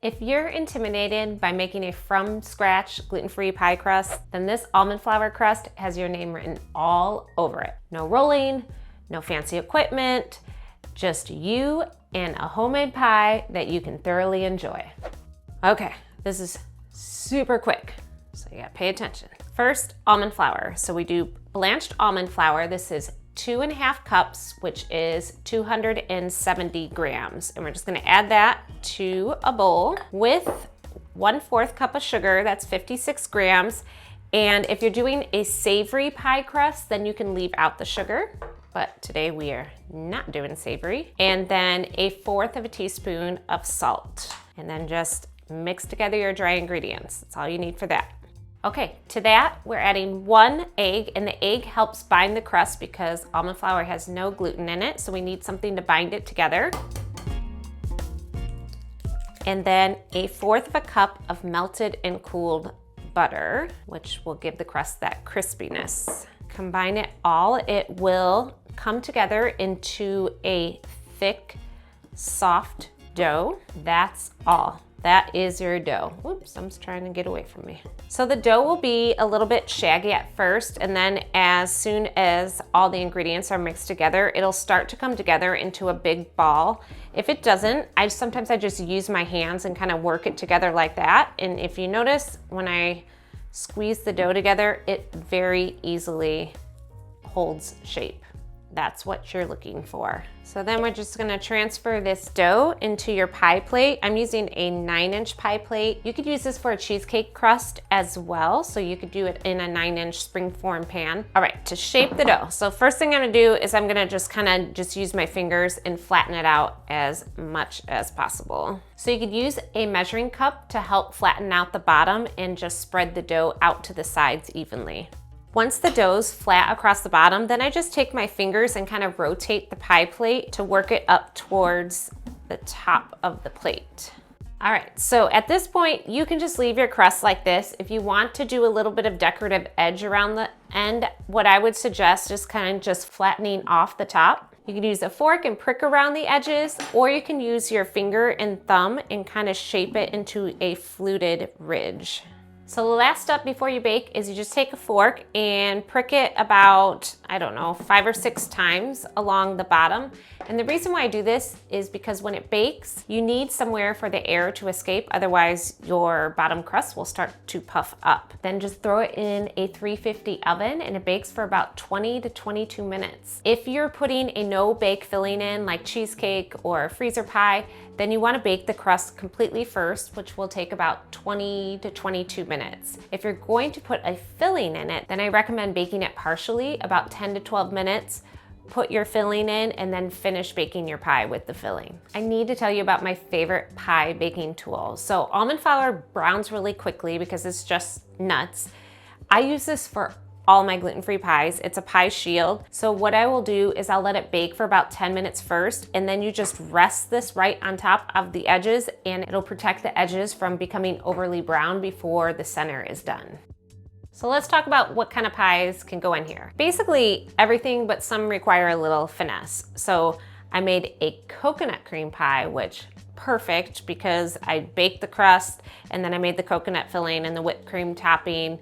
If you're intimidated by making a from scratch gluten-free pie crust, then this almond flour crust has your name written all over it. No rolling, no fancy equipment, just you and a homemade pie that you can thoroughly enjoy. Okay, this is super quick, so you gotta pay attention. First, almond flour. So we do blanched almond flour. This is 2.5 cups, which is 270 grams. And we're just gonna add that to a bowl with 1/4 cup of sugar, that's 56 grams. And if you're doing a savory pie crust, then you can leave out the sugar. But today we are not doing savory. And then 1/4 teaspoon of salt. And then just mix together your dry ingredients. That's all you need for that. Okay, to that, we're adding 1 egg, and the egg helps bind the crust because almond flour has no gluten in it, so we need something to bind it together. And then 1/4 cup of melted and cooled butter, which will give the crust that crispiness. Combine it all, it will come together into a thick, soft dough. That's all. That is your dough. Whoops, someone's trying to get away from me. So the dough will be a little bit shaggy at first, and then as soon as all the ingredients are mixed together, it'll start to come together into a big ball. If it doesn't, sometimes I just use my hands and kind of work it together like that. And if you notice, when I squeeze the dough together, it very easily holds shape. That's what you're looking for. So then we're just gonna transfer this dough into your pie plate. I'm using a 9-inch pie plate. You could use this for a cheesecake crust as well. So you could do it in a 9-inch springform pan. All right, to shape the dough. So first thing I'm gonna do is I'm gonna just use my fingers and flatten it out as much as possible. So you could use a measuring cup to help flatten out the bottom and just spread the dough out to the sides evenly. Once the dough's flat across the bottom, then I just take my fingers and kind of rotate the pie plate to work it up towards the top of the plate. All right, so at this point, you can just leave your crust like this. If you want to do a little bit of decorative edge around the end, what I would suggest is kind of just flattening off the top. You can use a fork and prick around the edges, or you can use your finger and thumb and kind of shape it into a fluted ridge. So the last step before you bake is you just take a fork and prick it about, 5 or 6 times along the bottom. And the reason why I do this is because when it bakes, you need somewhere for the air to escape, otherwise your bottom crust will start to puff up. Then just throw it in a 350 oven and it bakes for about 20 to 22 minutes. If you're putting a no-bake filling in like cheesecake or freezer pie, then you want to bake the crust completely first, which will take about 20 to 22 minutes. If you're going to put a filling in it, then I recommend baking it partially, about 10 to 12 minutes. Put your filling in and then finish baking your pie with the filling. I need to tell you about my favorite pie baking tool. So almond flour browns really quickly because it's just nuts. I use this for all my gluten-free pies. It's a pie shield. So what I will do is I'll let it bake for about 10 minutes first, and then you just rest this right on top of the edges and it'll protect the edges from becoming overly brown before the center is done. So let's talk about what kind of pies can go in here. Basically everything, but some require a little finesse. So I made a coconut cream pie, which perfect because I baked the crust and then I made the coconut filling and the whipped cream topping.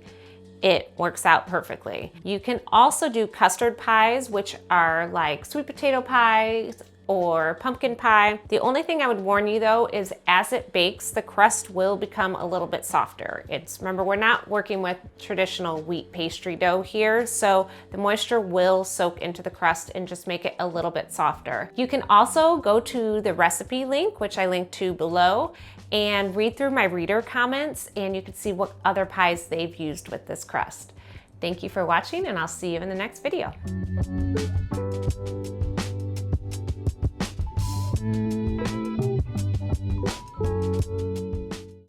It works out perfectly. You can also do custard pies, which are like sweet potato pies or pumpkin pie. The only thing I would warn you though is as it bakes, the crust will become a little bit softer. Remember, we're not working with traditional wheat pastry dough here, so the moisture will soak into the crust and just make it a little bit softer. You can also go to the recipe link, which I linked to below, and read through my reader comments and you can see what other pies they've used with this crust. Thank you for watching and I'll see you in the next video.